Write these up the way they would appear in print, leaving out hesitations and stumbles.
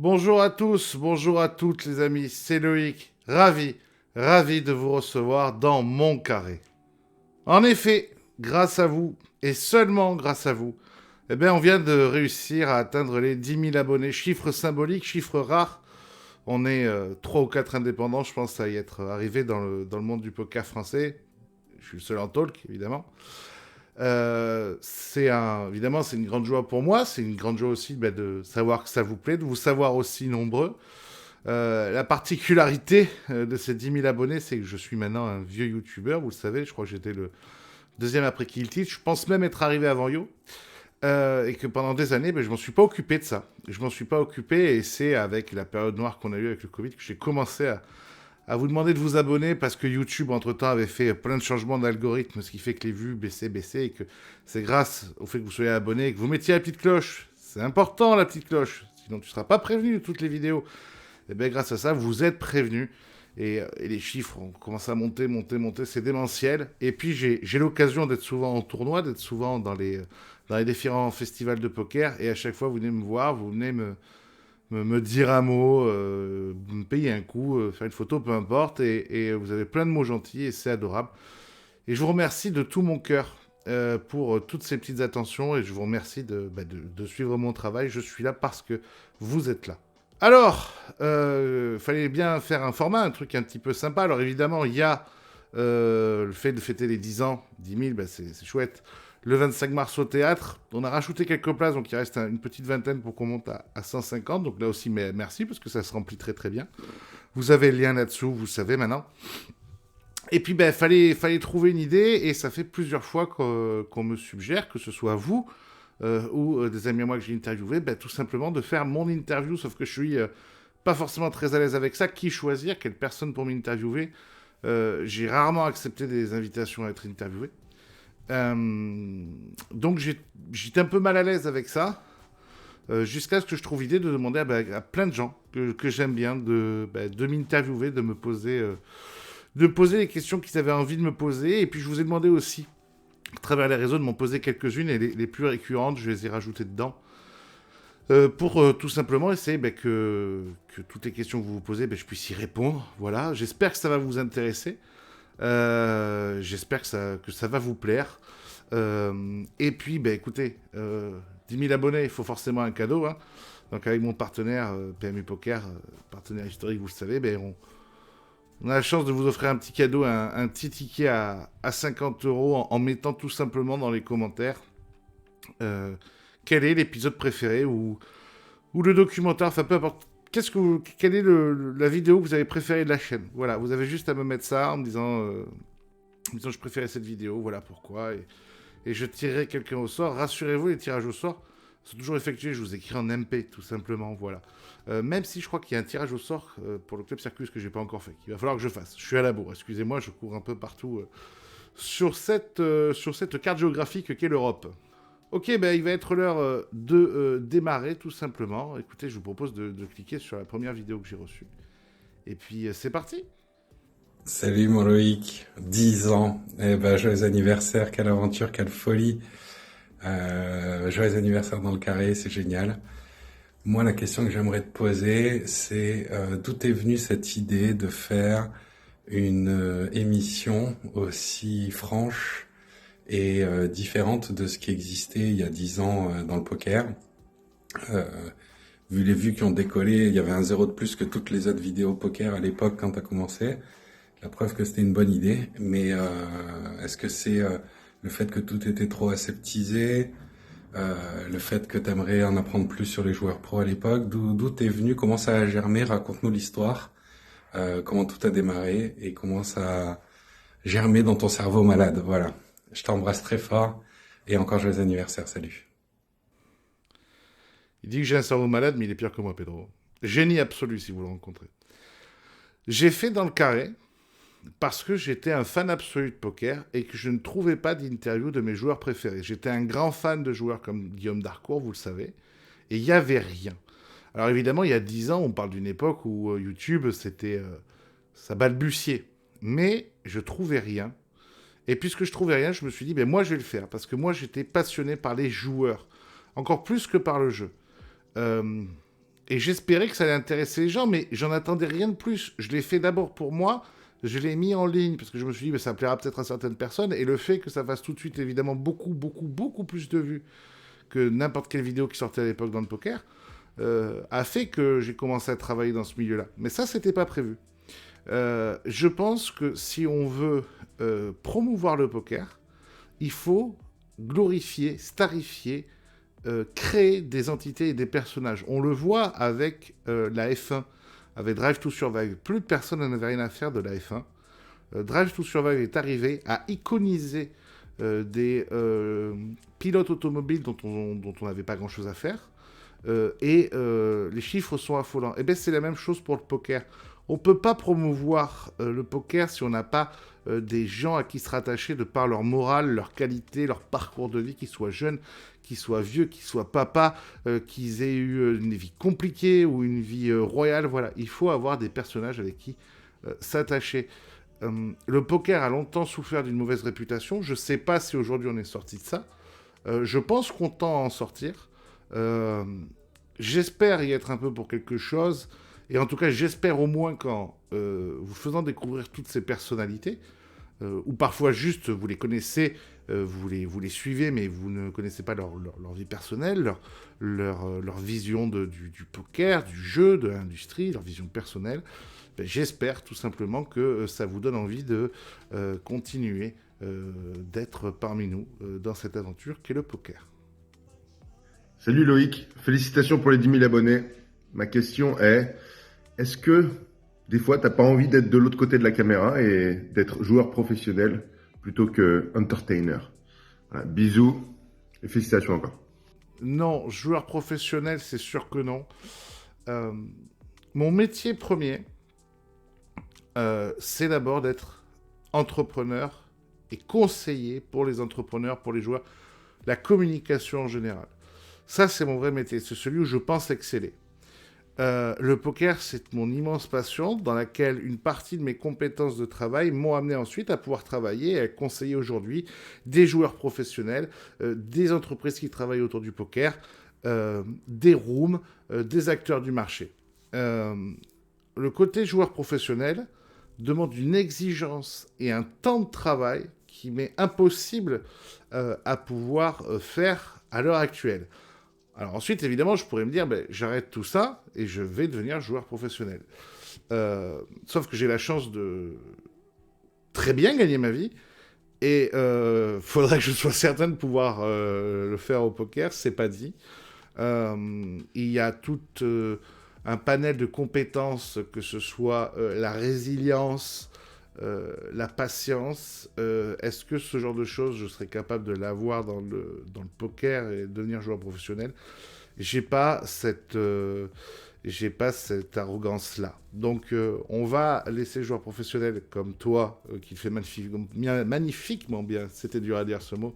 Bonjour à tous, bonjour à toutes les amis, c'est Loïc, ravi de vous recevoir dans mon carré. En effet, grâce à vous, et seulement grâce à vous, on vient de réussir à atteindre les 10 000 abonnés, chiffre symbolique, chiffre rare. On est 3 ou 4 indépendants, je pense, à y être arrivé dans le monde du poker français. Je suis le seul en talk, évidemment. Évidemment, c'est une grande joie pour moi. C'est une grande joie aussi de savoir que ça vous plaît, de vous savoir aussi nombreux. La particularité de ces 10 000 abonnés, c'est que je suis maintenant un vieux YouTuber. Vous le savez, je crois que j'étais le deuxième après Kill Teach. Je pense même être arrivé avant Yo. Et que pendant des années, je m'en suis pas occupé de ça. Je m'en suis pas occupé et c'est avec la période noire qu'on a eue avec le Covid que j'ai commencé à vous demander de vous abonner parce que YouTube, entre-temps, avait fait plein de changements d'algorithme, ce qui fait que les vues baissaient, et que c'est grâce au fait que vous soyez abonné et que vous mettiez la petite cloche. C'est important, la petite cloche, sinon tu ne seras pas prévenu de toutes les vidéos. Et bien, grâce à ça, vous êtes prévenu. Et les chiffres ont commencé à monter, c'est démentiel. Et puis, j'ai l'occasion d'être souvent en tournoi, d'être souvent dans les différents festivals de poker. Et à chaque fois, vous venez me voir, vous venez me dire un mot, me payer un coup, faire une photo, peu importe. Et vous avez plein de mots gentils et c'est adorable. Et je vous remercie de tout mon cœur pour toutes ces petites attentions et je vous remercie de suivre mon travail. Je suis là parce que vous êtes là. Alors, fallait bien faire un format, un truc un petit peu sympa. Alors évidemment, il y a le fait de fêter les 10 ans, 10 000, c'est chouette. Le 25 mars au théâtre, on a rajouté quelques places, donc il reste une petite vingtaine pour qu'on monte à 150. Donc là aussi, merci, parce que ça se remplit très très bien. Vous avez le lien là-dessous, vous savez maintenant. Et puis, fallait trouver une idée, et ça fait plusieurs fois qu'on me suggère, que ce soit vous ou des amis à moi que j'ai interviewés, tout simplement de faire mon interview, sauf que je suis pas forcément très à l'aise avec ça. Qui choisir, quelle personne pour m'interviewer. J'ai rarement accepté des invitations à être interviewé. Donc j'étais un peu mal à l'aise avec ça, jusqu'à ce que je trouve l'idée de demander à plein de gens que j'aime bien de m'interviewer, de poser les questions qu'ils avaient envie de me poser. Et puis je vous ai demandé aussi, à travers les réseaux, de m'en poser quelques-unes, et les plus récurrentes, je les ai rajoutées dedans. Pour tout simplement essayer que toutes les questions que vous vous posez, je puisse y répondre. Voilà, j'espère que ça va vous intéresser. J'espère que ça va vous plaire. Et puis, écoutez, 10 000 abonnés, il faut forcément un cadeau. Hein. Donc avec mon partenaire PMU Poker, partenaire historique, vous le savez, on a la chance de vous offrir un petit cadeau, un petit ticket à 50 euros en mettant tout simplement dans les commentaires quel est l'épisode préféré ou le documentaire, enfin peu importe. Quelle est la vidéo que vous avez préférée de la chaîne. Voilà, vous avez juste à me mettre ça en me disant je préférais cette vidéo, voilà pourquoi. Et je tirerai quelqu'un au sort. Rassurez-vous, les tirages au sort sont toujours effectués. Je vous écris en MP, tout simplement, voilà. Même si je crois qu'il y a un tirage au sort pour le Club Circus que j'ai pas encore fait, qu'il va falloir que je fasse. Je suis à la bourre, excusez-moi, je cours un peu partout sur cette carte géographique qu'est l'Europe. Ok, il va être l'heure de démarrer tout simplement. Écoutez, je vous propose de cliquer sur la première vidéo que j'ai reçue. Et puis c'est parti. Salut mon Loïc, 10 ans. Eh ben, joyeux anniversaire, quelle aventure, quelle folie. Joyeux anniversaire dans le carré, c'est génial. Moi, la question que j'aimerais te poser, c'est d'où est venue cette idée de faire une émission aussi franche et différente de ce qui existait il y a 10 ans dans le poker. Euh, Vu les vues qui ont décollé, il y avait un zéro de plus que toutes les autres vidéos poker à l'époque quand tu as commencé. La preuve que c'était une bonne idée, mais est-ce que c'est le fait que tout était trop aseptisé, le fait que tu aimerais en apprendre plus sur les joueurs pro à l'époque, d'où t'es venu, comment ça a germé, raconte-nous l'histoire, comment tout a démarré et comment ça a germé dans ton cerveau malade, voilà. Je t'embrasse très fort et encore joyeux anniversaire, salut. Il dit que j'ai un cerveau malade, mais il est pire que moi, Pedro. Génie absolu si vous le rencontrez. J'ai fait dans le carré parce que j'étais un fan absolu de poker et que je ne trouvais pas d'interview de mes joueurs préférés. J'étais un grand fan de joueurs comme Guillaume Darcourt, vous le savez, et il n'y avait rien. Alors évidemment, il y a 10 ans, on parle d'une époque où YouTube, ça balbutiait. Mais je trouvais rien. Et puisque je trouvais rien, je me suis dit, moi je vais le faire. Parce que moi j'étais passionné par les joueurs. Encore plus que par le jeu. Euh, Et j'espérais que ça allait intéresser les gens, mais j'en attendais rien de plus. Je l'ai fait d'abord pour moi, je l'ai mis en ligne, parce que je me suis dit, bah, ça plaira peut-être à certaines personnes, et le fait que ça fasse tout de suite, évidemment, beaucoup plus de vues que n'importe quelle vidéo qui sortait à l'époque dans le poker, a fait que j'ai commencé à travailler dans ce milieu-là. Mais ça, c'était pas prévu. Je pense que si on veut promouvoir le poker, il faut glorifier, starifier, créer des entités et des personnages. On le voit avec la F1, avec Drive to Survive. Plus de personnes n'avaient rien à faire de la F1. Drive to Survive est arrivé à iconiser des pilotes automobiles dont on n'avait pas grand-chose à faire. Et les chiffres sont affolants. Et bien, c'est la même chose pour le poker. On ne peut pas promouvoir le poker si on n'a pas des gens à qui se rattacher de par leur morale, leur qualité, leur parcours de vie, qu'ils soient jeunes, qu'ils soient vieux, qu'ils soient papas, qu'ils aient eu une vie compliquée ou une vie royale. Voilà, il faut avoir des personnages avec qui s'attacher. Le poker a longtemps souffert d'une mauvaise réputation. Je ne sais pas si aujourd'hui on est sorti de ça. Je pense qu'on tend à en sortir. J'espère y être un peu pour quelque chose. Et en tout cas, j'espère au moins qu'en vous faisant découvrir toutes ces personnalités, ou parfois juste vous les connaissez, vous les suivez, mais vous ne connaissez pas leur vie personnelle, leur vision du poker, du jeu, de l'industrie, leur vision personnelle. Ben, j'espère tout simplement que ça vous donne envie de continuer d'être parmi nous dans cette aventure qu'est le poker. Salut Loïc, félicitations pour les 10 000 abonnés. Ma question est, est-ce que des fois t'as pas envie d'être de l'autre côté de la caméra et d'être joueur professionnel plutôt que entertainer? Voilà, bisous et félicitations encore. Non, joueur professionnel, c'est sûr que non. Mon métier premier, c'est d'abord d'être entrepreneur et conseiller pour les entrepreneurs, pour les joueurs, la communication en général. Ça, c'est mon vrai métier. C'est celui où je pense exceller. Le poker, c'est mon immense passion dans laquelle une partie de mes compétences de travail m'ont amené ensuite à pouvoir travailler et à conseiller aujourd'hui des joueurs professionnels, des entreprises qui travaillent autour du poker, des rooms, des acteurs du marché. Le côté joueur professionnel demande une exigence et un temps de travail qui m'est impossible à pouvoir faire à l'heure actuelle. Alors ensuite, évidemment, je pourrais me dire, ben, j'arrête tout ça et je vais devenir joueur professionnel. Sauf que j'ai la chance de très bien gagner ma vie et faudrait que je sois certain de pouvoir le faire au poker, c'est pas dit. Il y a tout un panel de compétences, que ce soit la résilience, la patience. Est-ce que ce genre de choses, je serais capable de l'avoir dans le poker et devenir joueur professionnel? J'ai pas cette arrogance-là. Donc, on va laisser joueur professionnel comme toi, qui le fait magnifiquement bien. C'était dur à dire ce mot.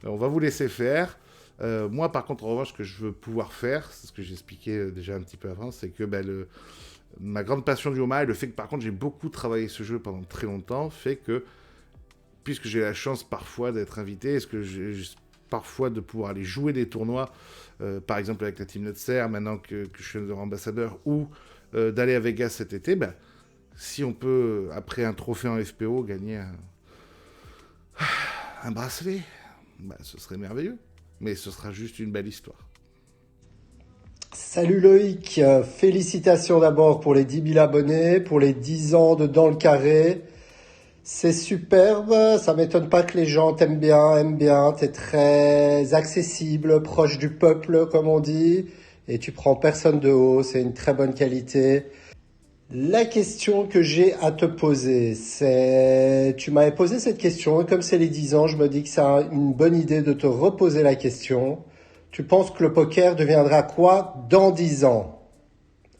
On va vous laisser faire. Moi, par contre, en revanche, ce que je veux pouvoir faire, c'est ce que j'expliquais déjà un petit peu avant, c'est que ma grande passion du Omaha et le fait que, par contre, j'ai beaucoup travaillé ce jeu pendant très longtemps, fait que, puisque j'ai la chance parfois d'être invité, est-ce que j'ai parfois de pouvoir aller jouer des tournois, par exemple avec la Team Nutser, maintenant que je suis leur ambassadeur, ou d'aller à Vegas cet été, si on peut, après un trophée en FPO, gagner un bracelet, ce serait merveilleux. Mais ce sera juste une belle histoire. Salut Loïc, félicitations d'abord pour les 10 000 abonnés, pour les 10 ans de Dans le Carré. C'est superbe, ça m'étonne pas que les gens aiment bien, t'es très accessible, proche du peuple comme on dit, et tu prends personne de haut, c'est une très bonne qualité. La question que j'ai à te poser, c'est... Tu m'avais posé cette question et comme c'est les 10 ans, je me dis que c'est une bonne idée de te reposer la question. Tu penses que le poker deviendra quoi dans 10 ans?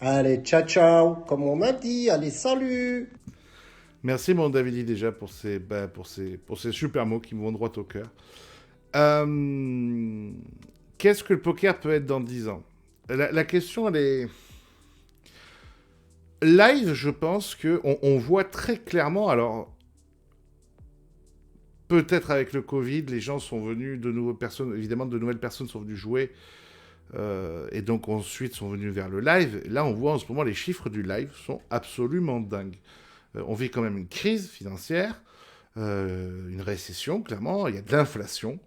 Allez, ciao ciao, comme on m'a dit, allez, salut! Merci mon Davidi déjà pour ces super mots qui me vont droit au cœur. Qu'est-ce que le poker peut être dans 10 ans? La question, elle est... Live, je pense qu'on voit très clairement, alors peut-être avec le Covid, les gens sont venus, de nouvelles personnes sont venues jouer Et donc ensuite sont venus vers le live. Là, on voit en ce moment les chiffres du live sont absolument dingues. On vit quand même une crise financière, une récession, clairement. Il y a de l'inflation.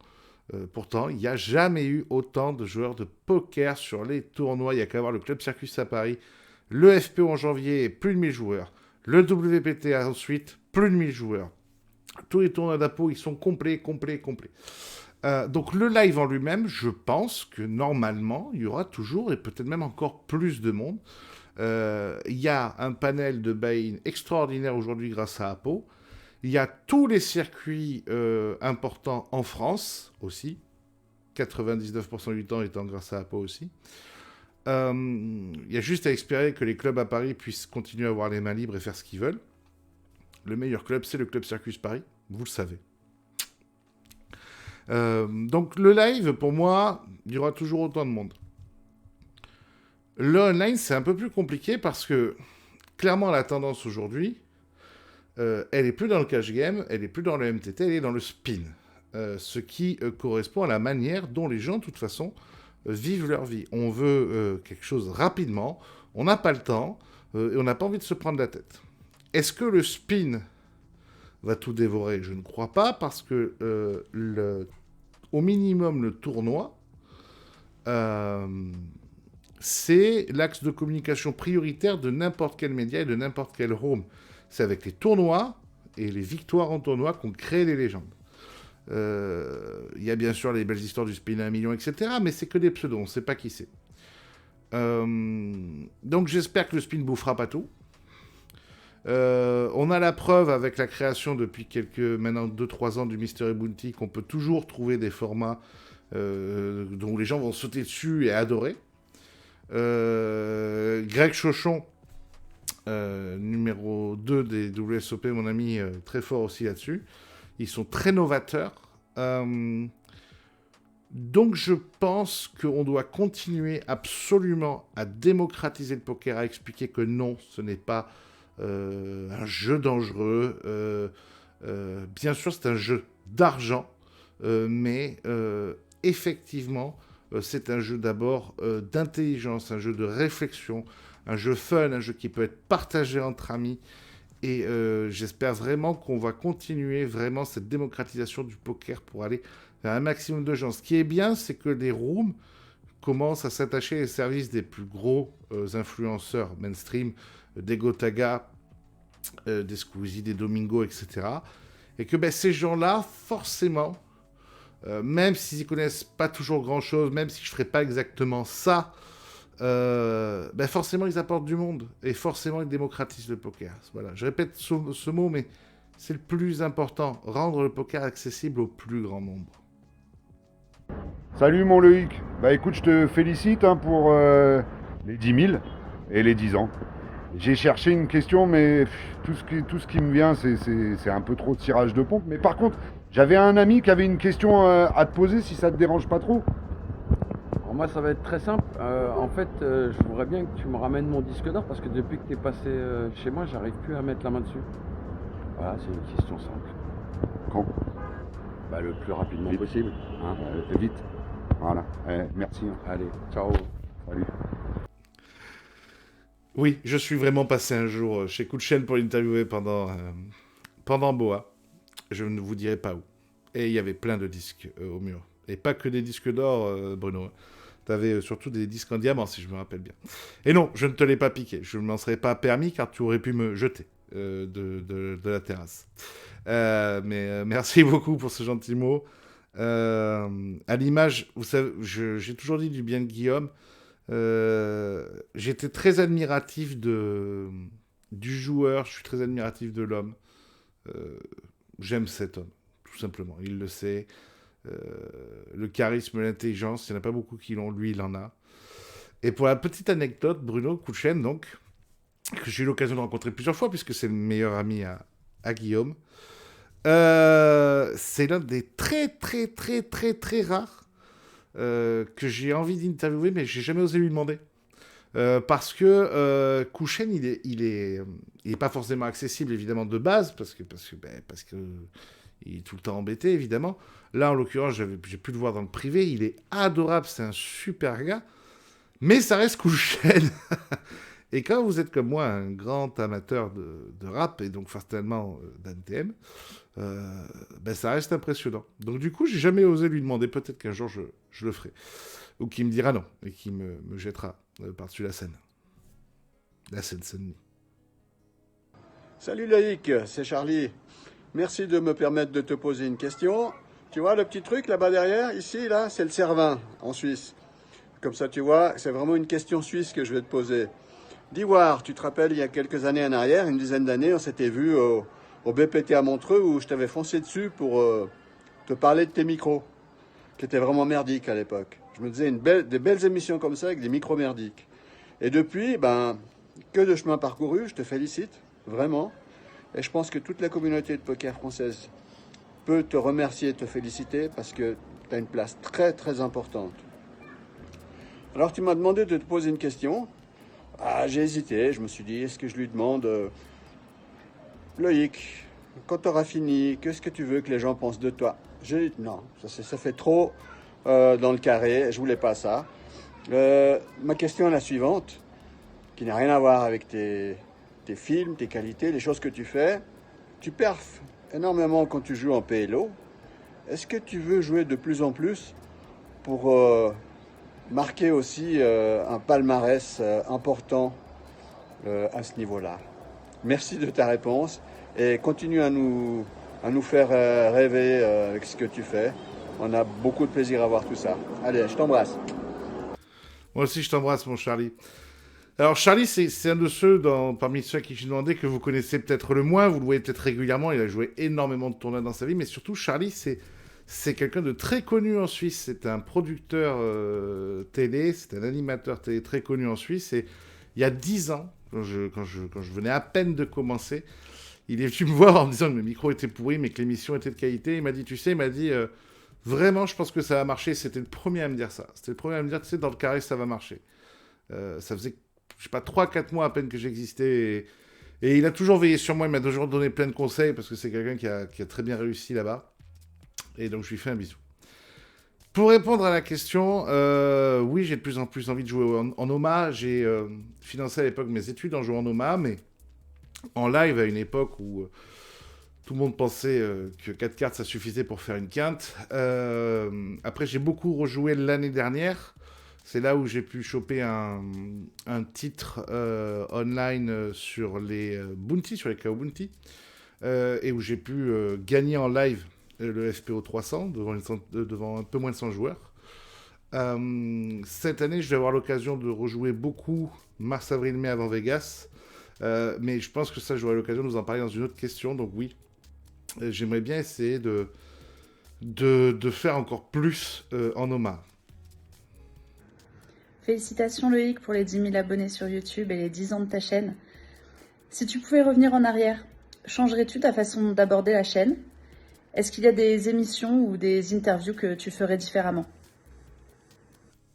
Pourtant, il n'y a jamais eu autant de joueurs de poker sur les tournois. Il n'y a qu'à voir le Club Circus à Paris, le FPO en janvier, plus de 1000 joueurs. Le WPT ensuite, plus de 1000 joueurs. Tous les tournois d'Apo, ils sont complets. Donc le live en lui-même, je pense que normalement, il y aura toujours, et peut-être même encore plus de monde. Il y a un panel de buy-in extraordinaire aujourd'hui grâce à Apo. Il y a tous les circuits importants en France aussi. 99% du temps étant grâce à Apo aussi. Il y a juste à espérer que les clubs à Paris puissent continuer à avoir les mains libres et faire ce qu'ils veulent. Le meilleur club, c'est le Club Circus Paris. Vous le savez. Donc le live, pour moi, il y aura toujours autant de monde. Le online, c'est un peu plus compliqué parce que, clairement, la tendance aujourd'hui, elle est plus dans le cash game, elle est plus dans le MTT, elle est dans le spin. Ce qui correspond à la manière dont les gens, de toute façon, vivent leur vie. On veut quelque chose rapidement, on n'a pas le temps, et on n'a pas envie de se prendre la tête. Est-ce que le spin va tout dévorer? Je ne crois pas, parce que au minimum, le tournoi, c'est l'axe de communication prioritaire de n'importe quel média et de n'importe quel home. C'est avec les tournois et les victoires en tournoi qu'on crée les légendes. Il y a bien sûr les belles histoires du spin à 1 million, etc. Mais c'est que des pseudos, on ne sait pas qui c'est. Donc j'espère que le spin bouffera pas tout. On a la preuve avec la création depuis maintenant 2-3 ans du Mystery Bounty qu'on peut toujours trouver des formats dont les gens vont sauter dessus et adorer. Greg Chauchon, numéro 2 des WSOP, mon ami, très fort aussi là-dessus. Ils sont très novateurs. Donc je pense qu'on doit continuer absolument à démocratiser le poker, à expliquer que non, ce n'est pas un jeu dangereux. Bien sûr, c'est un jeu d'argent, mais effectivement, c'est un jeu d'abord d'intelligence, un jeu de réflexion, un jeu fun, un jeu qui peut être partagé entre amis. Et j'espère vraiment qu'on va continuer vraiment cette démocratisation du poker pour aller vers un maximum de gens. Ce qui est bien, c'est que les rooms commencent à s'attacher aux services des plus gros influenceurs mainstream, des Gotaga, des Squeezie, des Domingo, etc. Et que ces gens-là, forcément, même s'ils ne connaissent pas toujours grand-chose, même si je ne ferais pas exactement ça, forcément ils apportent du monde et forcément ils démocratisent le poker. Voilà, je répète ce mot, mais c'est le plus important, rendre le poker accessible au plus grand nombre. Salut mon Loïc, écoute, je te félicite pour les 10 000 et les 10 ans. J'ai cherché une question, mais tout ce qui me vient, c'est un peu trop de tirage de pompe. Mais par contre, j'avais un ami qui avait une question à te poser, si ça te dérange pas trop. Alors moi, ça va être très simple. En fait, je voudrais bien que tu me ramènes mon disque d'or parce que depuis que tu es passé chez moi, j'arrive plus à mettre la main dessus. Voilà, c'est une question simple. Quand? Le plus rapidement Vite. possible. Hein. Vite. Voilà. Merci. Allez, ciao. Salut. Oui, je suis vraiment passé un jour chez Coup de Chaîne pour l'interviewer pendant Boa. Je ne vous dirai pas où. Et il y avait plein de disques au mur. Et pas que des disques d'or, Bruno. Tu avais surtout des disques en diamant, si je me rappelle bien. Et non, je ne te l'ai pas piqué. Je ne m'en serais pas permis, car tu aurais pu me jeter de la terrasse. Mais merci beaucoup pour ce gentil mot. À l'image, vous savez, j'ai toujours dit du bien de Guillaume. J'étais très admiratif du joueur, je suis très admiratif de l'homme. J'aime cet homme, tout simplement. Il le sait. Le charisme, l'intelligence, il n'y en a pas beaucoup qui l'ont, lui il en a. Et pour la petite anecdote, Bruno Coup de Chaîne, donc, que j'ai eu l'occasion de rencontrer plusieurs fois, puisque c'est le meilleur ami à Guillaume, c'est l'un des très très très très très rares que j'ai envie d'interviewer, mais j'ai jamais osé lui demander. Parce que Coup de Chaîne, il est pas forcément accessible, évidemment, de base, parce que il est tout le temps embêté, évidemment. Là, en l'occurrence, j'ai pu le voir dans le privé. Il est adorable, c'est un super gars. Mais ça reste cool chaîne. Et quand vous êtes comme moi un grand amateur de rap et donc forcément d'NTM, ça reste impressionnant. Donc du coup, j'ai jamais osé lui demander, peut-être qu'un jour je le ferai. Ou qu'il me dira non, et qu'il me jettera par-dessus la scène. La Seine-Saint-Denis. Salut Loïc, c'est Charlie. Merci de me permettre de te poser une question. Tu vois le petit truc là-bas derrière, ici, là, c'est le Cervin, en Suisse. Comme ça, tu vois, c'est vraiment une question suisse que je vais te poser. D'Ivoire, tu te rappelles, il y a quelques années en arrière, une dizaine d'années, on s'était vu au BPT à Montreux où je t'avais foncé dessus pour te parler de tes micros, qui étaient vraiment merdiques à l'époque. Je me disais des belles émissions comme ça avec des micros merdiques. Et depuis, que de chemin parcouru, je te félicite, vraiment. Et je pense que toute la communauté de poker française peut te remercier et te féliciter parce que tu as une place très très importante. Alors tu m'as demandé de te poser une question. J'ai hésité, je me suis dit, est-ce que je lui demande Loïc, quand tu auras fini, qu'est-ce que tu veux que les gens pensent de toi? J'ai dit non, ça fait trop dans le carré, je voulais pas ça. Ma question est la suivante, qui n'a rien à voir avec tes films, tes qualités, les choses que tu fais. Tu perfs énormément quand tu joues en PLO. Est-ce que tu veux jouer de plus en plus pour marquer aussi un palmarès important à ce niveau-là? Merci de ta réponse et continue à nous faire rêver avec ce que tu fais. On a beaucoup de plaisir à voir tout ça. Allez, je t'embrasse. Moi aussi, je t'embrasse, mon Charlie. Alors, Charlie, c'est un de ceux, parmi ceux à qui j'ai demandé, que vous connaissez peut-être le moins. Vous le voyez peut-être régulièrement. Il a joué énormément de tournois dans sa vie. Mais surtout, Charlie, c'est quelqu'un de très connu en Suisse. C'est un producteur télé. C'est un animateur télé très connu en Suisse. Et il y a 10 ans, quand je venais à peine de commencer, il est venu me voir en me disant que le micro était pourri, mais que l'émission était de qualité. Il m'a dit, vraiment, je pense que ça va marcher. C'était le premier à me dire ça. C'était le premier à me dire, tu sais, dans le carré, ça va marcher. Ça faisait, je sais pas, 3-4 mois à peine que j'existais. Et il a toujours veillé sur moi. Il m'a toujours donné plein de conseils parce que c'est quelqu'un qui a très bien réussi là-bas. Et donc, je lui fais un bisou. Pour répondre à la question, oui, j'ai de plus en plus envie de jouer en OMA. J'ai financé à l'époque mes études en jouant en OMA, mais en live à une époque où tout le monde pensait que 4 cartes, ça suffisait pour faire une quinte. Après, j'ai beaucoup rejoué l'année dernière. C'est là où j'ai pu choper un titre online sur les Bounty, sur les KO Bounty, et où j'ai pu gagner en live le FPO 300 devant un peu moins de 100 joueurs. Cette année, je vais avoir l'occasion de rejouer beaucoup mars, avril, mai avant Vegas. Mais je pense que ça, j'aurai l'occasion de vous en parler dans une autre question. Donc oui, j'aimerais bien essayer de faire encore plus en OMA. Félicitations Loïc pour les 10 000 abonnés sur YouTube et les 10 ans de ta chaîne. Si tu pouvais revenir en arrière, changerais-tu ta façon d'aborder la chaîne? Est-ce qu'il y a des émissions ou des interviews que tu ferais différemment?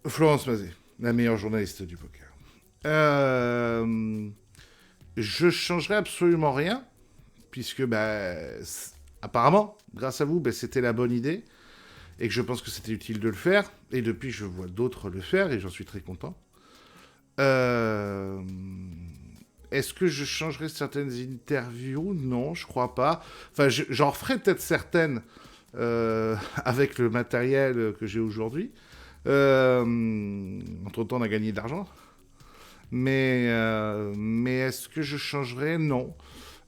Florence Mazet, la meilleure journaliste du poker. Je changerais absolument rien, puisque apparemment, grâce à vous, c'était la bonne idée, et que je pense que c'était utile de le faire, et depuis je vois d'autres le faire, et j'en suis très content. Est-ce que je changerais certaines interviews? Non, je crois pas. Enfin, j'en referai peut-être certaines avec le matériel que j'ai aujourd'hui. Entre-temps, on a gagné de l'argent. Mais est-ce que je changerais? Non.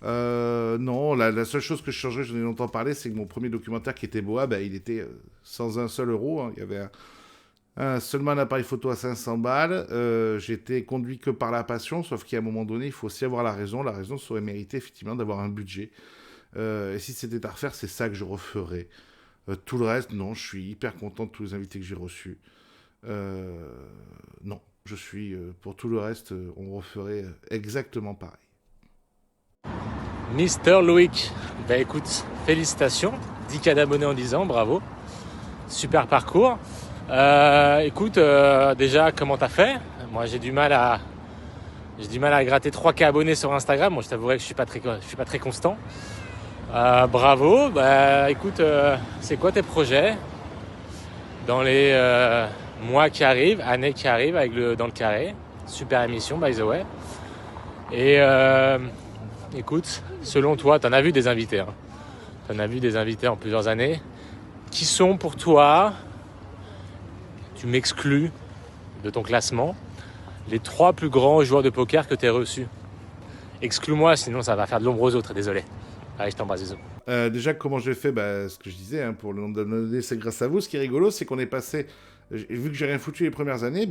Non, la seule chose que je changerais, j'en ai longtemps parlé, c'est que mon premier documentaire qui était Boa, il était sans un seul euro. Hein. Il y avait seulement un appareil photo à 500 balles. J'étais conduit que par la passion, sauf qu'à un moment donné, il faut aussi avoir la raison. La raison serait méritée effectivement d'avoir un budget. Et si c'était à refaire, c'est ça que je referais. Tout le reste, non, je suis hyper content de tous les invités que j'ai reçus. Non, je suis, pour tout le reste, on referait exactement pareil. Mister Loïc, écoute, félicitations, 10K d'abonnés en 10 ans, bravo, super parcours. Écoute, déjà, comment t'as fait? Moi, j'ai du mal à gratter 3K abonnés sur Instagram. Moi, je t'avouerai que je suis pas très constant. Bravo. Écoute, c'est quoi tes projets dans les mois qui arrive, année qui arrive avec Dans le Carré. Super émission, by the way. Et écoute, selon toi, t'en as vu des invités. Hein. T'en as vu des invités en plusieurs années. Qui sont pour toi, tu m'exclus de ton classement, les 3 plus grands joueurs de poker que tu aies reçus? Exclus-moi, sinon ça va faire de l'ombre aux autres, désolé. Allez, je t'embrasse, bisous. Déjà, comment j'ai fait ce que je disais, hein, pour le nombre d'abonnés, c'est grâce à vous. Ce qui est rigolo, c'est qu'on est passé... Vu que j'ai rien foutu les premières années,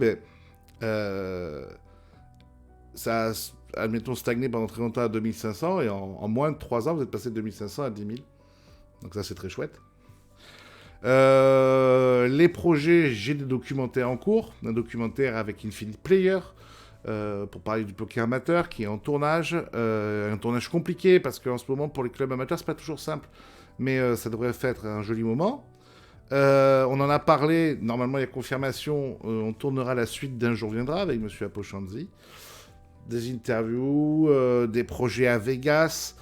ça a, admettons, stagné pendant très longtemps à 2500, et en moins de 3 ans, vous êtes passé de 2500 à 10 000. Donc ça, c'est très chouette. Les projets, j'ai des documentaires en cours. Un documentaire avec Infinite Player, pour parler du poker amateur, qui est en tournage. Un tournage compliqué, parce qu'en ce moment, pour les clubs amateurs, c'est pas toujours simple. Mais ça devrait faire un joli moment. On en a parlé, normalement il y a confirmation, on tournera la suite d'Un jour viendra avec Monsieur Apochanzi. Des interviews, des projets à Vegas.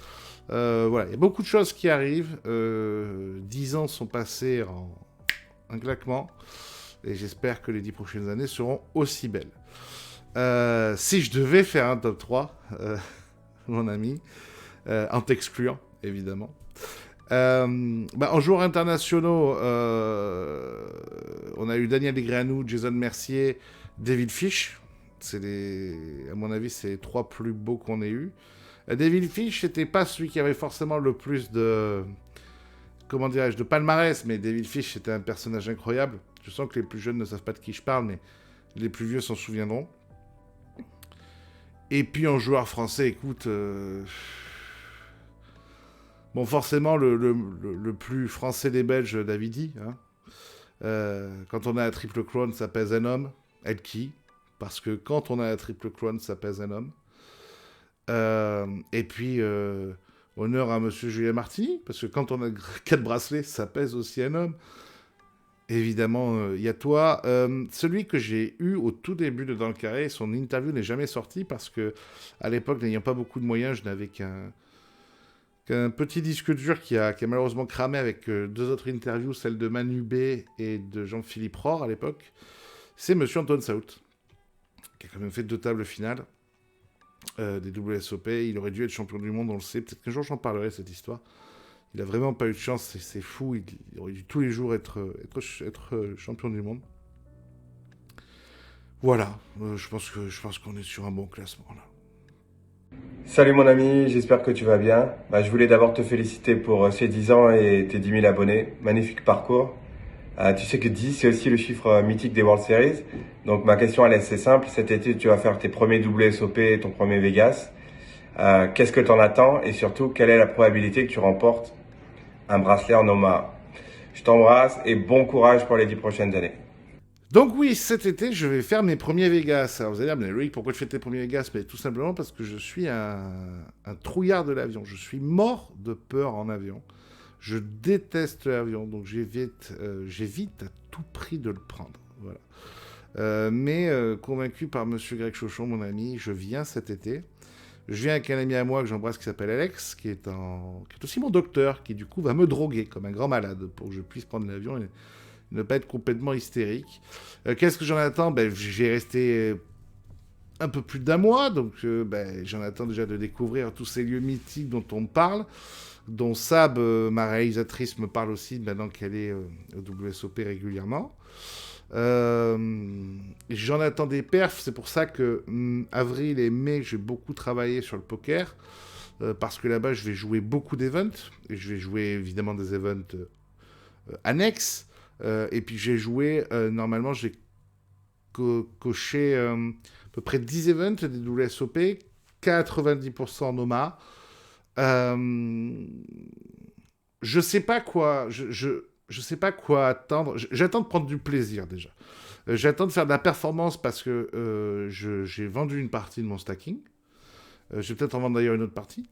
Voilà, il y a beaucoup de choses qui arrivent. 10 ans sont passés en un claquement. Et j'espère que les 10 prochaines années seront aussi belles. Si je devais faire un top 3, mon ami, en t'excluant, évidemment. En joueurs internationaux, on a eu Daniel Negreanu, Jason Mercier, David Fish. À mon avis, c'est les 3 plus beaux qu'on ait eu. David Fish, c'était pas celui qui avait forcément le plus de... Comment dirais-je, de palmarès, mais David Fish, c'était un personnage incroyable. Je sens que les plus jeunes ne savent pas de qui je parle, mais les plus vieux s'en souviendront. Et puis en joueur français, écoute... Bon, forcément, le plus français des Belges, Davidi. Hein. Quand on a la triple crown, ça pèse un homme. Elki. Parce que quand on a la triple crown, ça pèse un homme. Et puis, honneur à Monsieur Julien Martini. Parce que quand on a 4 bracelets, ça pèse aussi un homme. Évidemment, il y a toi. Celui que j'ai eu au tout début de Dans le Carré, son interview n'est jamais sortie. Parce que, à l'époque, n'ayant pas beaucoup de moyens, je n'avais qu'un petit disque dur qui a malheureusement cramé avec 2 autres interviews, celle de Manu B et de Jean-Philippe Rohr à l'époque. C'est Monsieur Antoine Saout, qui a quand même fait 2 tables finales des WSOP. Il aurait dû être champion du monde, on le sait. Peut-être qu'un jour j'en parlerai, cette histoire. Il a vraiment pas eu de chance, c'est fou. Il aurait dû tous les jours être champion du monde. Voilà, je pense qu'on est sur un bon classement là. Salut mon ami, j'espère que tu vas bien. Je voulais d'abord te féliciter pour ces 10 ans et tes 10 000 abonnés. Magnifique parcours. Tu sais que 10, c'est aussi le chiffre mythique des World Series. Donc ma question, elle est assez simple. Cet été, tu vas faire tes premiers WSOP et ton premier Vegas. Qu'est-ce que tu en attends? Et surtout, quelle est la probabilité que tu remportes un bracelet en Omaha? Je t'embrasse et bon courage pour les 10 prochaines années. Donc oui, cet été, je vais faire mes premiers Vegas. Alors vous allez dire, mais Loïc, pourquoi tu fais tes premiers Vegas? Mais tout simplement parce que je suis un trouillard de l'avion. Je suis mort de peur en avion. Je déteste l'avion, donc j'évite à tout prix de le prendre. Voilà. Mais convaincu par Monsieur Greg Chauchon, mon ami, je viens cet été. Je viens avec un ami à moi que j'embrasse qui s'appelle Alex, qui est aussi mon docteur, qui du coup va me droguer comme un grand malade pour que je puisse prendre l'avion et ne pas être complètement hystérique. Qu'est-ce que j'en attends? J'ai resté un peu plus d'1 mois, donc j'en attends déjà de découvrir tous ces lieux mythiques dont on me parle, dont Sab, ma réalisatrice, me parle aussi maintenant qu'elle est au WSOP régulièrement. J'en attends des perfs, c'est pour ça que avril et mai, j'ai beaucoup travaillé sur le poker, parce que là-bas, je vais jouer beaucoup d'events, et je vais jouer évidemment des events annexes. Et puis j'ai joué, normalement j'ai coché à peu près 10 events des WSOP, 90% en Omaha. Je sais pas quoi, je sais pas quoi attendre. J'attends de prendre du plaisir déjà. J'attends de faire de la performance parce que j'ai vendu une partie de mon stacking. Je vais peut-être en vendre d'ailleurs une autre partie.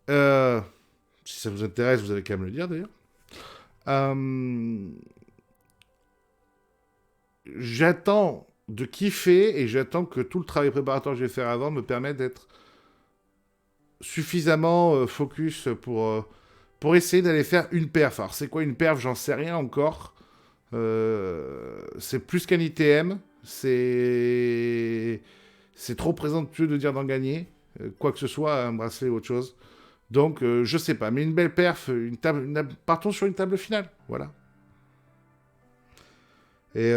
Si ça vous intéresse, vous avez qu'à me le dire d'ailleurs. J'attends de kiffer et j'attends que tout le travail préparatoire que je vais faire avant me permette d'être suffisamment focus pour essayer d'aller faire une perf. Alors c'est quoi une perf? J'en sais rien encore. C'est plus qu'un ITM. C'est trop présomptueux de dire d'en gagner. Quoi que ce soit, un bracelet ou autre chose. Donc, je sais pas. Mais une belle perf, partons sur une table finale. Voilà. Et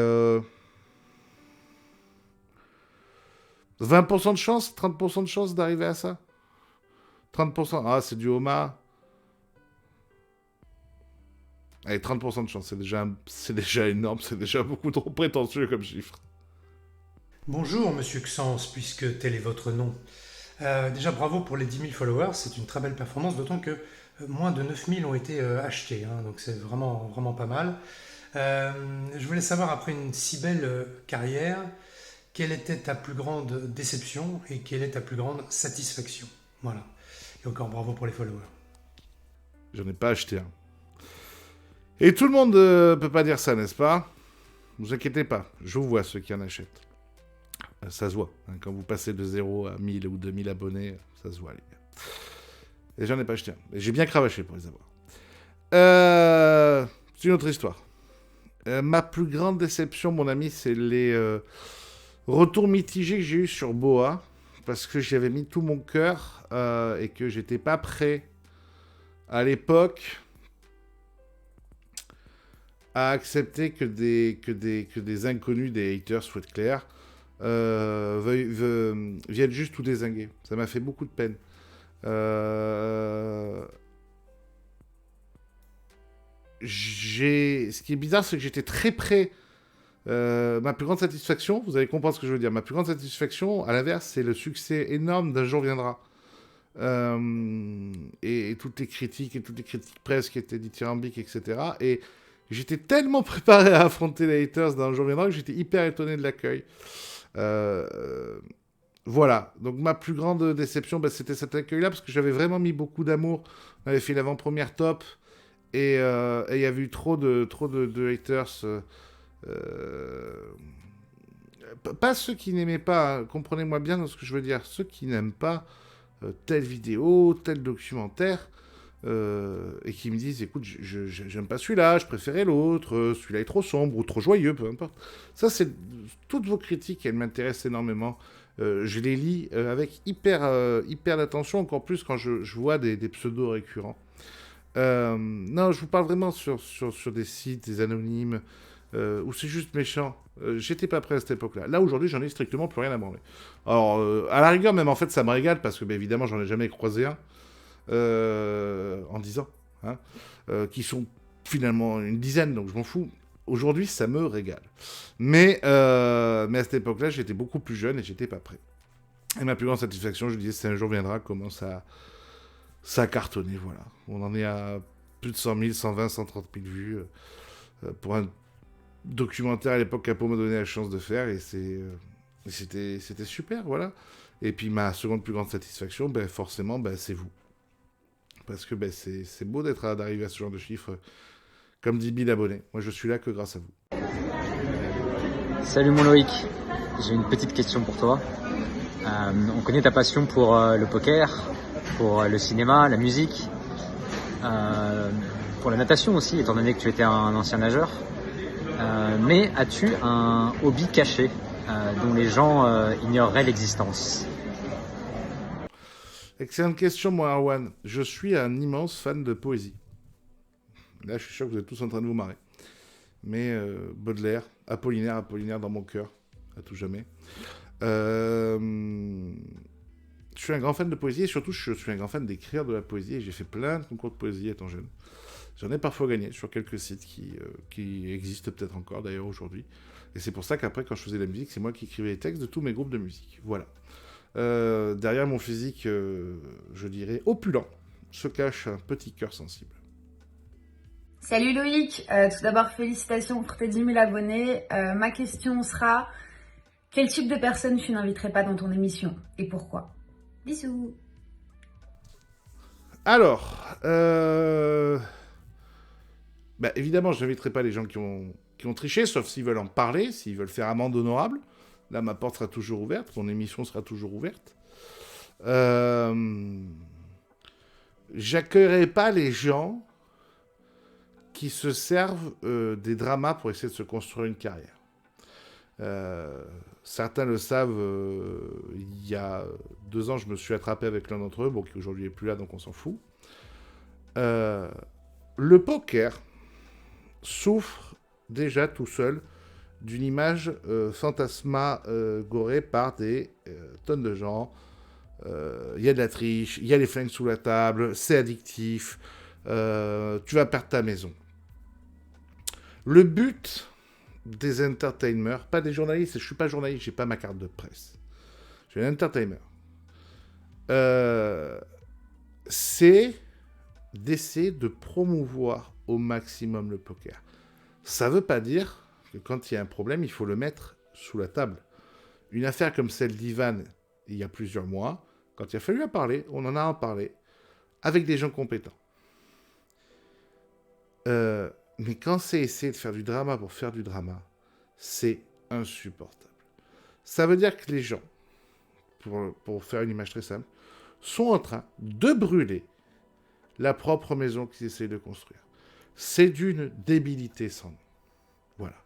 20% de chance, 30% de chance d'arriver à ça. 30%, ah, c'est du homard. Allez, 30% de chance, c'est déjà énorme, c'est déjà beaucoup trop prétentieux comme chiffre. Bonjour Monsieur Xens, puisque tel est votre nom. Déjà bravo pour les 10 000 followers, c'est une très belle performance, d'autant que moins de 9 000 ont été achetés, hein, donc c'est vraiment, vraiment pas mal. Je voulais savoir, après une si belle carrière, quelle était ta plus grande déception et quelle est ta plus grande satisfaction? Voilà. Et encore bravo pour les followers. J'en ai pas acheté un. Et tout le monde peut pas dire ça, n'est-ce pas? Ne vous inquiétez pas, je vous vois ceux qui en achètent. Ça se voit. Hein, quand vous passez de 0 à 1000 ou 2000 abonnés, ça se voit, les gars. Et j'en ai pas acheté un. Et j'ai bien cravaché pour les avoir. C'est une autre histoire. Ma plus grande déception, mon ami, c'est les retours mitigés que j'ai eus sur Boa. Parce que j'y avais mis tout mon cœur et que j'étais pas prêt à l'époque à accepter que des inconnus, des haters, faut être clair, viennent juste tout dézinguer. Ça m'a fait beaucoup de peine. Ce qui est bizarre, c'est que j'étais très près. Ma plus grande satisfaction, vous allez comprendre ce que je veux dire, ma plus grande satisfaction, à l'inverse, c'est le succès énorme d'Un jour viendra. Et toutes les critiques presse qui étaient dithyrambiques, etc. Et j'étais tellement préparé à affronter les haters d'Un jour viendra que j'étais hyper étonné de l'accueil. Voilà, donc ma plus grande déception, c'était cet accueil-là, parce que j'avais vraiment mis beaucoup d'amour. On avait fait l'avant-première top, et il y avait eu trop de haters. Pas ceux qui n'aimaient pas, hein, comprenez-moi bien ce que je veux dire, ceux qui n'aiment pas telle vidéo, tel documentaire, et qui me disent, écoute, j'aime pas celui-là, je préférais l'autre, celui-là est trop sombre ou trop joyeux, peu importe. Ça, c'est toutes vos critiques, elles m'intéressent énormément. Je les lis avec hyper d'attention, encore plus quand je vois des pseudos récurrents. Non, je vous parle vraiment sur des sites, des anonymes, où c'est juste méchant. J'étais pas prêt à cette époque-là. Là, aujourd'hui, j'en ai strictement plus rien à branler. Alors, à la rigueur, même en fait, ça me régale, parce que, évidemment, j'en ai jamais croisé un, en 10 ans, hein, qui sont finalement une dizaine, donc je m'en fous. Aujourd'hui, ça me régale. Mais à cette époque-là, j'étais beaucoup plus jeune et j'étais pas prêt. Et ma plus grande satisfaction, je disais, c'est Un jour viendra, comment ça a cartonné, voilà. On en est à plus de 100 000, 120, 130 000 vues pour un documentaire à l'époque qu'Apo m'a donné la chance de faire, et c'était super, voilà. Et puis ma seconde plus grande satisfaction, forcément, c'est vous. Parce que c'est beau d'arriver à ce genre de chiffres. Comme 10 000 abonnés. Moi, je suis là que grâce à vous. Salut mon Loïc, j'ai une petite question pour toi. On connaît ta passion pour le poker, pour le cinéma, la musique, pour la natation aussi, étant donné que tu étais un ancien nageur. Mais as-tu un hobby caché dont les gens ignoreraient l'existence? Excellente question, moi, Arwan. Je suis un immense fan de poésie. Là, je suis sûr que vous êtes tous en train de vous marrer. Mais Baudelaire, Apollinaire dans mon cœur, à tout jamais. Je suis un grand fan de poésie, et surtout, je suis un grand fan d'écrire de la poésie, et j'ai fait plein de concours de poésie étant jeune. J'en ai parfois gagné sur quelques sites qui existent peut-être encore, d'ailleurs, aujourd'hui. Et c'est pour ça qu'après, quand je faisais la musique, c'est moi qui écrivais les textes de tous mes groupes de musique. Voilà. Derrière mon physique, je dirais, opulent, se cache un petit cœur sensible. Salut Loïc, tout d'abord félicitations pour tes 10 000 abonnés. Ma question sera, quel type de personne tu n'inviterais pas dans ton émission et pourquoi? Bisous. Alors, évidemment, je n'inviterai pas les gens qui ont triché, sauf s'ils veulent en parler, s'ils veulent faire amende honorable. Là, ma porte sera toujours ouverte, mon émission sera toujours ouverte. J'accueillerai pas les gens qui se servent des dramas pour essayer de se construire une carrière. Certains le savent, il y a 2 ans, je me suis attrapé avec l'un d'entre eux, bon, qui aujourd'hui n'est plus là, donc on s'en fout. Le poker souffre déjà tout seul d'une image fantasmagorée par des tonnes de gens. Il y a de la triche, il y a les flingues sous la table, c'est addictif, tu vas perdre ta maison. Le but des entertainers, pas des journalistes, je suis pas journaliste, j'ai pas ma carte de presse. Je suis un entertainer. C'est d'essayer de promouvoir au maximum le poker. Ça veut pas dire que quand il y a un problème, il faut le mettre sous la table. Une affaire comme celle d'Ivan, il y a plusieurs mois, quand il a fallu en parler, on en a parlé avec des gens compétents. Mais quand c'est essayer de faire du drama pour faire du drama, c'est insupportable. Ça veut dire que les gens, pour faire une image très simple, sont en train de brûler la propre maison qu'ils essayent de construire. C'est d'une débilité sans nom. Voilà.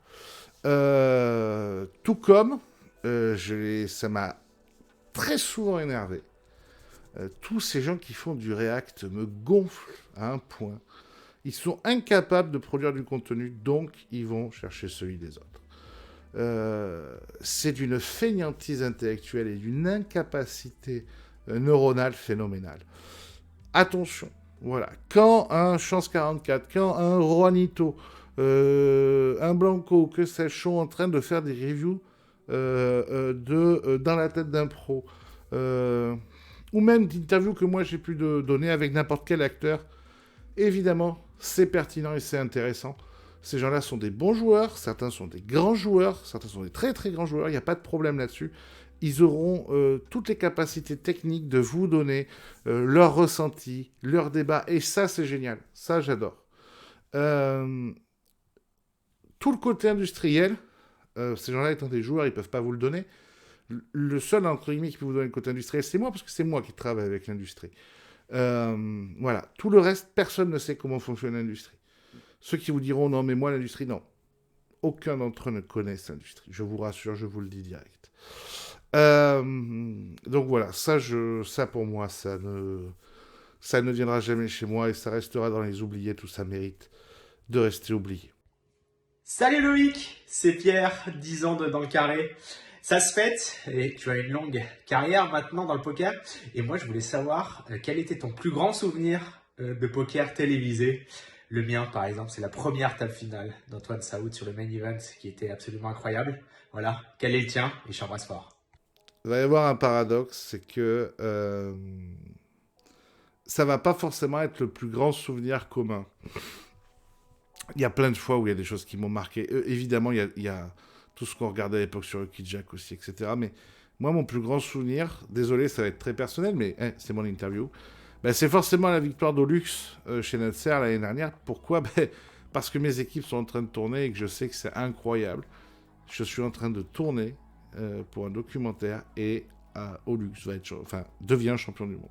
Tout comme, ça m'a très souvent énervé, tous ces gens qui font du React me gonflent à un point. Ils sont incapables de produire du contenu, donc ils vont chercher celui des autres. C'est d'une fainéantise intellectuelle et d'une incapacité neuronale phénoménale. Attention, voilà. Quand un Chance 44, quand un Juanito, un Blanco, que sais-je, sont en train de faire des reviews dans la tête d'un pro, ou même d'interviews que moi j'ai pu donner avec n'importe quel acteur, évidemment, c'est pertinent et c'est intéressant. Ces gens-là sont des bons joueurs, certains sont des grands joueurs, certains sont des très très grands joueurs, il n'y a pas de problème là-dessus. Ils auront toutes les capacités techniques de vous donner leur ressenti, leur débat, et ça c'est génial, ça j'adore. Tout le côté industriel, ces gens-là étant des joueurs, ils ne peuvent pas vous le donner. Le seul, entre guillemets, qui peut vous donner le côté industriel, c'est moi, parce que c'est moi qui travaille avec l'industrie. Voilà. Tout le reste, personne ne sait comment fonctionne l'industrie. Ceux qui vous diront, non, mais moi, l'industrie, non. Aucun d'entre eux ne connaît cette industrie. Je vous rassure, je vous le dis direct. Donc voilà, ça pour moi, ça ne viendra jamais chez moi et ça restera dans les oubliés. Tout ça mérite de rester oublié. Salut Loïc, c'est Pierre, 10 ans dans le carré. Ça se fête et tu as une longue carrière maintenant dans le poker. Et moi, je voulais savoir quel était ton plus grand souvenir de poker télévisé. Le mien, par exemple, c'est la première table finale d'Antoine Saoud sur le main event qui était absolument incroyable. Voilà, quel est le tien? Et je t'embrasse fort. Il va y avoir un paradoxe, c'est que ça va pas forcément être le plus grand souvenir commun. Il y a plein de fois où il y a des choses qui m'ont marqué. Évidemment, il y a tout ce qu'on regardait à l'époque sur Lucky Jack aussi, etc. Mais moi, mon plus grand souvenir, désolé, ça va être très personnel, mais c'est mon interview, c'est forcément la victoire d'Olux chez Netser l'année dernière. Pourquoi? Parce que mes équipes sont en train de tourner et que je sais que c'est incroyable. Je suis en train de tourner pour un documentaire et Olux devient champion du monde.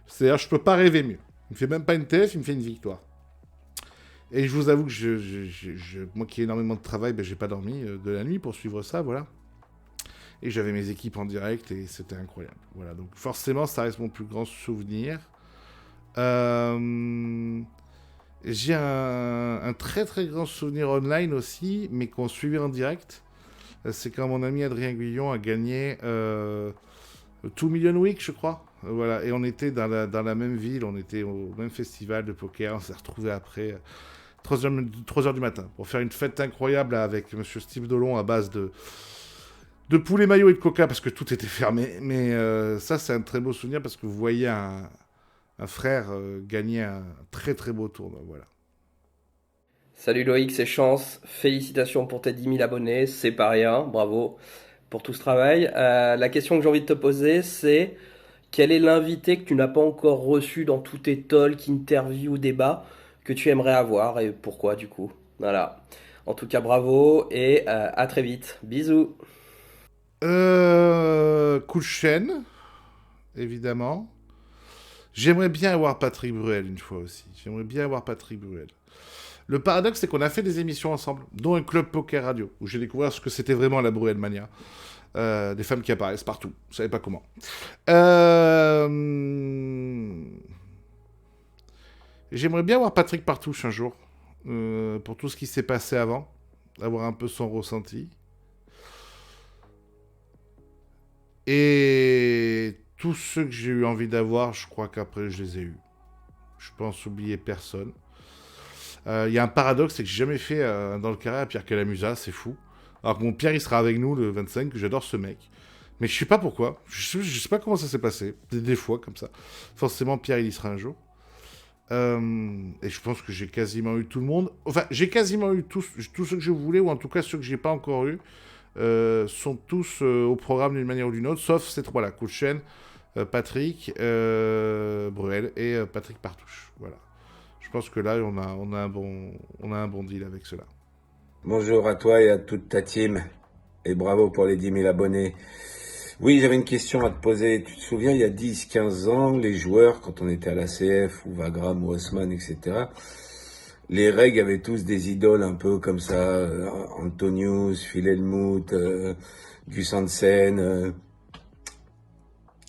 C'est-à-dire, je peux pas rêver mieux. Il me fait même pas une TF, il me fait une victoire. Et je vous avoue que moi qui ai énormément de travail, j'ai pas dormi de la nuit pour suivre ça, voilà. Et j'avais mes équipes en direct et c'était incroyable. Voilà, donc forcément, ça reste mon plus grand souvenir. J'ai un très très grand souvenir online aussi, mais qu'on suivait en direct. C'est quand mon ami Adrien Guillon a gagné 2 Million Week, je crois. Voilà, et on était dans la même ville, on était au même festival de poker, on s'est retrouvés après 3h du matin pour faire une fête incroyable avec monsieur Steve Dolon à base de poulet maillot et de coca parce que tout était fermé. Mais ça, c'est un très beau souvenir parce que vous voyez un frère gagner un très très beau tournoi. Voilà. Salut Loïc, c'est Chance. Félicitations pour tes 10 000 abonnés, c'est pas rien, bravo pour tout ce travail. La question que j'ai envie de te poser, c'est quel est l'invité que tu n'as pas encore reçu dans tous tes talks, interviews ou débats que tu aimerais avoir et pourquoi du coup? Voilà. En tout cas, bravo et à très vite. Bisous. Coup de chaîne, évidemment. J'aimerais bien avoir Patrick Bruel une fois aussi. J'aimerais bien avoir Patrick Bruel. Le paradoxe, c'est qu'on a fait des émissions ensemble, dont un club poker radio, où j'ai découvert ce que c'était vraiment la Bruelle Mania. Des femmes qui apparaissent partout. Je savais pas comment. J'aimerais bien voir Patrick Partouche un jour, pour tout ce qui s'est passé avant, avoir un peu son ressenti. Et tous ceux que j'ai eu envie d'avoir, je crois qu'après je les ai eus. Je pense oublier personne. Il y a un paradoxe, c'est que j'ai jamais fait dans le carré à Pierre Calamusa, c'est fou. Alors que mon Pierre, il sera avec nous le 25, que j'adore ce mec. Mais je sais pas pourquoi. Je sais pas comment ça s'est passé. Des fois, comme ça. Forcément, Pierre, il y sera un jour. Et je pense que j'ai quasiment eu tout le monde. Enfin, j'ai quasiment eu tous ceux que je voulais, ou en tout cas ceux que j'ai pas encore eu, sont tous au programme d'une manière ou d'une autre, sauf ces trois-là. Courchen, Patrick, Bruel et Patrick Partouche. Voilà. Je pense que là, on a un bon deal avec cela. Bonjour à toi et à toute ta team, et bravo pour les 10 000 abonnés. Oui, j'avais une question à te poser. Tu te souviens, il y a 10-15 ans, les joueurs, quand on était à l'ACF, ou Wagram, ou Haussmann, etc., les règles avaient tous des idoles un peu comme ça, Antonius, Phil Hellmuth, Gus Hansen,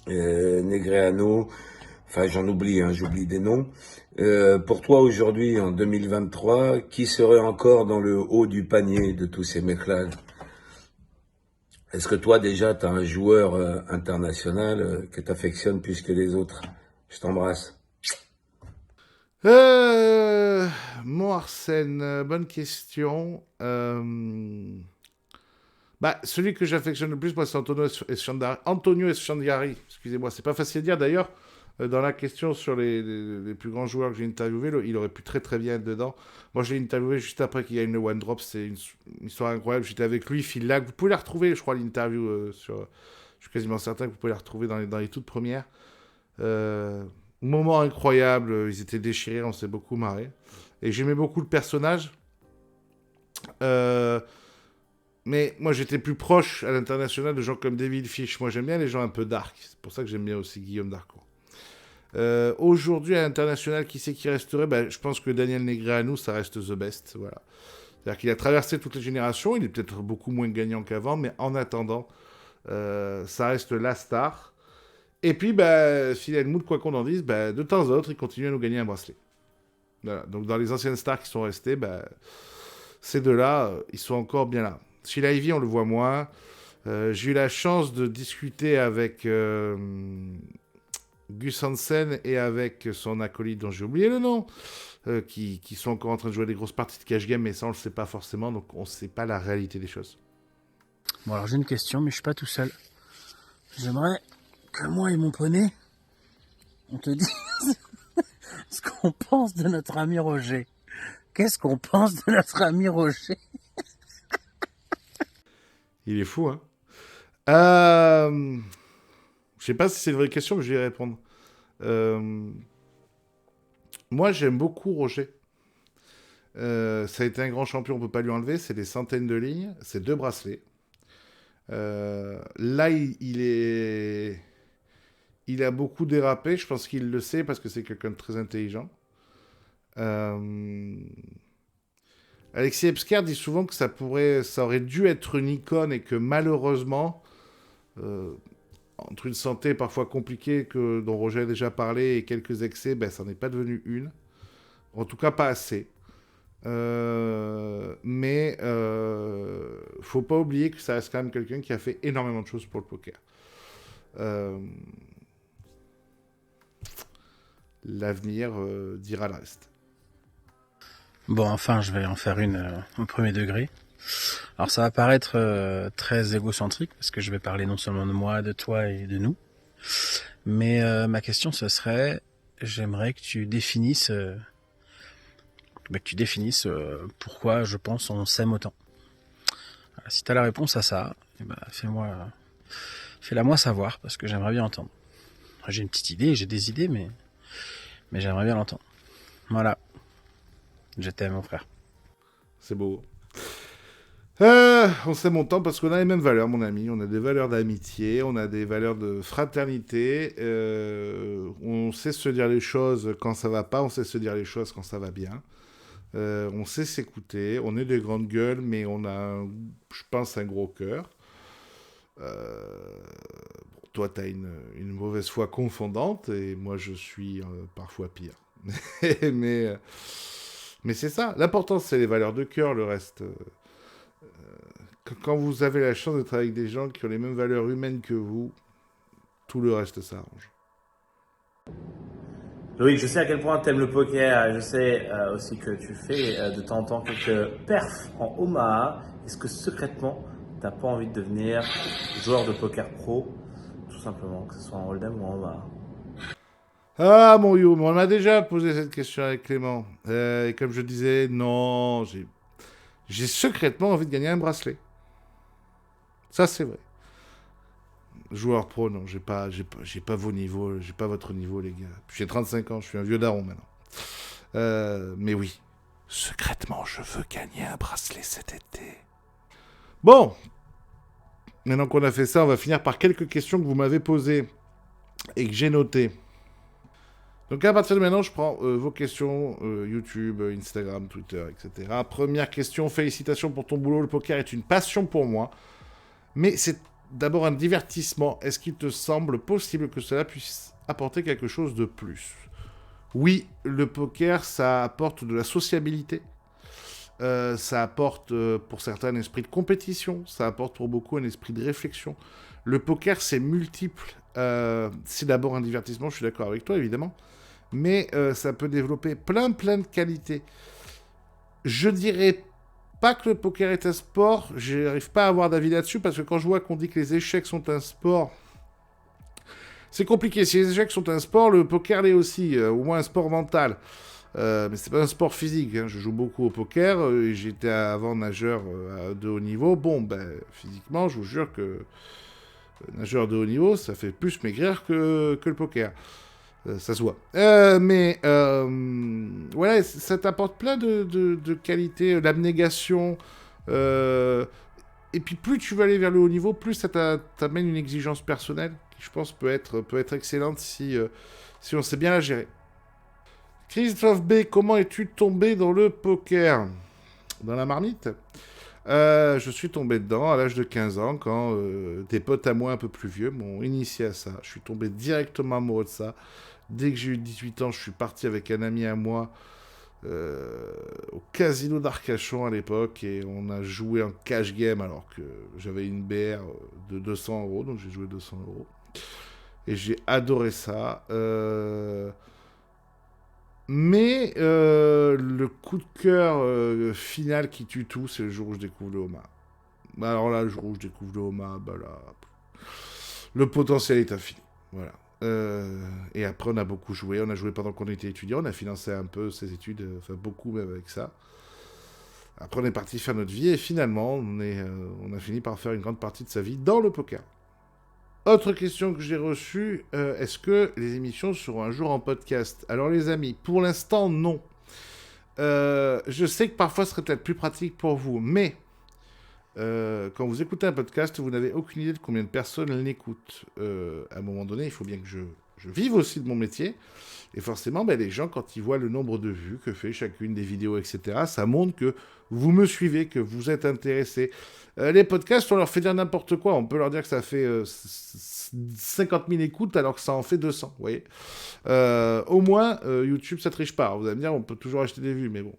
Negreanu, enfin j'en oublie, j'oublie des noms. Pour toi aujourd'hui, en 2023, qui serait encore dans le haut du panier de tous ces mecs-là? Est-ce que toi déjà, tu as un joueur international que tu affectionnes plus que les autres? Je t'embrasse. Mon Arsène, bonne question. Celui que j'affectionne le plus, moi, c'est Antonio Esfandiari. Excusez-moi, c'est pas facile à dire. D'ailleurs, dans la question sur les plus grands joueurs que j'ai interviewés, il aurait pu très très bien être dedans. Moi, je l'ai interviewé juste après qu'il y ait une One Drop. C'est une histoire incroyable. J'étais avec lui, Phil Lac. Vous pouvez la retrouver, je crois, l'interview sur... Je suis quasiment certain que vous pouvez la retrouver dans les toutes premières. Moment incroyable. Ils étaient déchirés, on s'est beaucoup marré. Et j'aimais beaucoup le personnage. Mais moi, j'étais plus proche à l'international de gens comme David Fish. Moi, j'aime bien les gens un peu dark. C'est pour ça que j'aime bien aussi Guillaume Darcourt. Aujourd'hui, à l'international, qui c'est qui resterait? Je pense que Daniel Negreanu, ça reste the best. Voilà. C'est-à-dire qu'il a traversé toutes les générations. Il est peut-être beaucoup moins gagnant qu'avant, mais en attendant, ça reste la star. Et puis, Phil Hellmuth, quoi qu'on en dise, de temps en temps, il continue à nous gagner un bracelet. Voilà. Donc, dans les anciennes stars qui sont restées, ces deux-là, ils sont encore bien là. Sheila Ivy, on le voit moins. J'ai eu la chance de discuter avec Gus Hansen et avec son acolyte dont j'ai oublié le nom, qui sont encore en train de jouer des grosses parties de cash game, mais ça on le sait pas forcément, donc on sait pas la réalité des choses. Bon alors j'ai une question, mais je suis pas tout seul. J'aimerais que moi et mon poney, on te dise ce qu'on pense de notre ami Roger. Qu'est-ce qu'on pense de notre ami Roger? Il est fou, hein. Je sais pas si c'est une vraie question, mais je vais y répondre. Moi, j'aime beaucoup Roger. Ça a été un grand champion, on peut pas lui enlever. C'est des centaines de lignes, c'est 2 bracelets. Là, il a beaucoup dérapé. Je pense qu'il le sait parce que c'est quelqu'un de très intelligent. Alexis Ebsker dit souvent que ça aurait dû être une icône et que malheureusement, entre une santé parfois compliquée dont Roger a déjà parlé et quelques excès, ça n'est pas devenu une. En tout cas, pas assez. Mais faut pas oublier que ça reste quand même quelqu'un qui a fait énormément de choses pour le poker. L'avenir dira le reste. Bon, enfin, je vais en faire une au premier degré. Alors, ça va paraître très égocentrique, parce que je vais parler non seulement de moi, de toi et de nous. Mais ma question, ce serait, j'aimerais que tu définisses, pourquoi, je pense, on s'aime autant. Alors, si tu as la réponse à ça, fais-la moi savoir, parce que j'aimerais bien entendre. J'ai une petite idée, j'ai des idées, mais j'aimerais bien l'entendre. Voilà. Je t'aime, mon frère. C'est beau. On s'aime autant parce qu'on a les mêmes valeurs, mon ami. On a des valeurs d'amitié, on a des valeurs de fraternité. On sait se dire les choses quand ça va pas, on sait se dire les choses quand ça va bien. On sait s'écouter, on est des grandes gueules, mais on a, je pense, un gros cœur. Toi, tu as une mauvaise foi confondante, et moi, je suis parfois pire. mais c'est ça. L'important, c'est les valeurs de cœur, le reste. Quand vous avez la chance d'être avec des gens qui ont les mêmes valeurs humaines que vous, tout le reste s'arrange. Loïc, je sais à quel point tu aimes le poker. Je sais aussi que tu fais de temps en temps quelques perfs en Omaha. Est-ce que secrètement, tu n'as pas envie de devenir joueur de poker pro, tout simplement, que ce soit en Hold'em ou en Omaha? Ah, mon Youm, on m'a déjà posé cette question avec Clément. Et comme je disais, non, j'ai secrètement envie de gagner un bracelet. Ça, c'est vrai. Joueur pro, non, j'ai pas vos niveaux, j'ai pas votre niveau, les gars. J'ai 35 ans, je suis un vieux daron maintenant. Mais oui, secrètement, je veux gagner un bracelet cet été. Bon, maintenant qu'on a fait ça, on va finir par quelques questions que vous m'avez posées et que j'ai notées. Donc à partir de maintenant, je prends vos questions, YouTube, Instagram, Twitter, etc. Première question, félicitations pour ton boulot, le poker est une passion pour moi, mais c'est d'abord un divertissement. Est-ce qu'il te semble possible que cela puisse apporter quelque chose de plus? Oui, le poker, ça apporte de la sociabilité, ça apporte pour certains un esprit de compétition, ça apporte pour beaucoup un esprit de réflexion. Le poker, c'est multiple. C'est d'abord un divertissement, je suis d'accord avec toi, évidemment. Mais ça peut développer plein de qualités. Je dirais pas que le poker est un sport, je n'arrive pas à avoir d'avis là-dessus, parce que quand je vois qu'on dit que les échecs sont un sport, c'est compliqué. Si les échecs sont un sport, le poker l'est aussi, au moins un sport mental. Mais c'est pas un sport physique, hein. Je joue beaucoup au poker, et j'étais avant nageur de haut niveau. Bon, physiquement, je vous jure que nageur de haut niveau, ça fait plus maigrir que le poker. Ça se voit. Mais voilà, ça t'apporte plein de qualités, l'abnégation. Et puis plus tu vas aller vers le haut niveau, plus ça t'amène une exigence personnelle qui, je pense, peut être excellente si on sait bien la gérer. Christophe B, comment es-tu tombé dans le poker? Dans la marmite? Je suis tombé dedans à l'âge de 15 ans quand des potes à moi un peu plus vieux m'ont initié à ça. Je suis tombé directement amoureux de ça. Dès que j'ai eu 18 ans, je suis parti avec un ami à moi au casino d'Arcachon à l'époque et on a joué en cash game alors que j'avais une BR de 200 €, donc j'ai joué 200 €. Et j'ai adoré ça. Mais le coup de cœur final qui tue tout, c'est le jour où je découvre le Omaha. Alors là, le jour où je découvre le Omaha, là, le potentiel est infini. Voilà. Et après, on a beaucoup joué. On a joué pendant qu'on était étudiant. On a financé un peu ses études, enfin beaucoup même avec ça. Après, on est parti faire notre vie et finalement, on a fini par faire une grande partie de sa vie dans le poker. Autre question que j'ai reçue, est-ce que les émissions seront un jour en podcast? Alors les amis, pour l'instant, non. Je sais que parfois ce serait peut-être plus pratique pour vous, mais quand vous écoutez un podcast, vous n'avez aucune idée de combien de personnes l'écoutent. À un moment donné, il faut bien que je vive aussi de mon métier. Et forcément, les gens, quand ils voient le nombre de vues que fait chacune des vidéos, etc., ça montre que vous me suivez, que vous êtes intéressés. Les podcasts, on leur fait dire n'importe quoi. On peut leur dire que ça fait 50 000 écoutes alors que ça en fait 200, vous voyez. Au moins, YouTube, ça triche pas. Alors, vous allez me dire, on peut toujours acheter des vues, mais bon.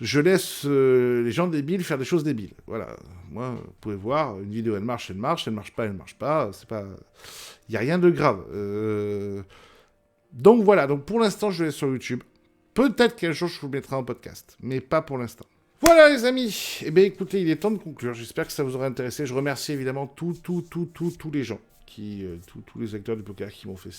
Je laisse les gens débiles faire des choses débiles. Voilà. Moi, vous pouvez voir, une vidéo, elle marche pas. C'est pas... Il n'y a rien de grave. Donc voilà. Donc pour l'instant, je laisse sur YouTube. Peut-être qu'un jour, je vous mettrai en podcast. Mais pas pour l'instant. Voilà les amis. Eh bien écoutez, il est temps de conclure. J'espère que ça vous aura intéressé. Je remercie évidemment tous les gens, tous les acteurs du poker qui m'ont fait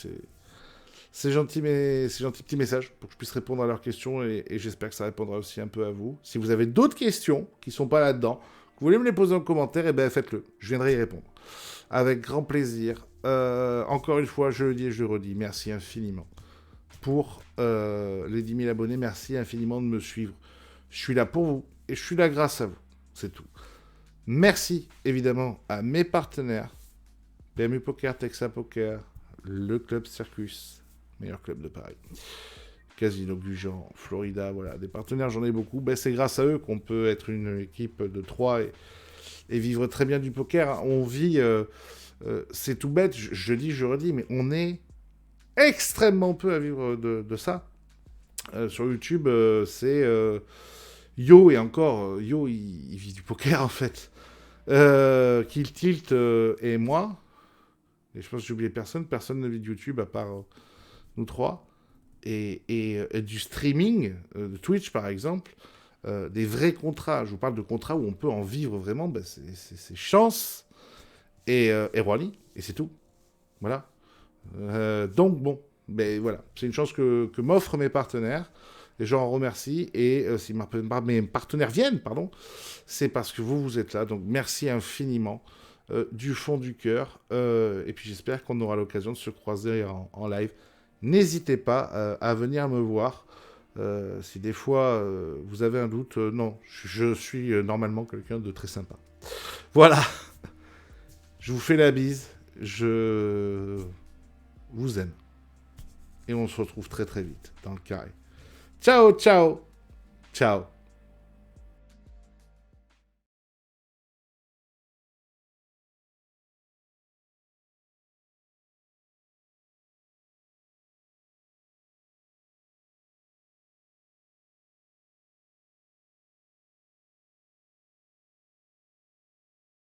ces gentils petits messages pour que je puisse répondre à leurs questions et j'espère que ça répondra aussi un peu à vous. Si vous avez d'autres questions qui ne sont pas là-dedans, que vous voulez me les poser en commentaire, faites-le. Je viendrai y répondre. Avec grand plaisir. Encore une fois, je le dis et je le redis, merci infiniment pour les 10 000 abonnés. Merci infiniment de me suivre. Je suis là pour vous et je suis là grâce à vous. C'est tout. Merci évidemment à mes partenaires. PMU Poker, Texas Poker, le Club Circus, meilleur club de Paris. Casino Gujan, Florida, voilà, des partenaires, j'en ai beaucoup. Ben, c'est grâce à eux qu'on peut être une équipe de 3 et vivre très bien du poker. On vit, c'est tout bête, je dis, je redis, mais on est extrêmement peu à vivre de ça. Sur YouTube, c'est Yo, et encore, Yo, il vit du poker en fait. Kill Tilt et moi, et je pense que j'ai oublié personne ne vit de YouTube à part nous trois. Et du streaming, de Twitch par exemple, des vrais contrats. Je vous parle de contrats où on peut en vivre vraiment, ben c'est Chance et Roily, et c'est tout. Voilà. Donc bon, ben voilà, c'est une chance que m'offrent mes partenaires, et j'en remercie. Et si mes partenaires viennent, pardon, c'est parce que vous êtes là. Donc merci infiniment, du fond du cœur. Et puis j'espère qu'on aura l'occasion de se croiser en live. N'hésitez pas à venir me voir. Si des fois vous avez un doute, non, je suis normalement quelqu'un de très sympa. Voilà. Je vous fais la bise. Je vous aime. Et on se retrouve très très vite dans le carré. Ciao, ciao. Ciao.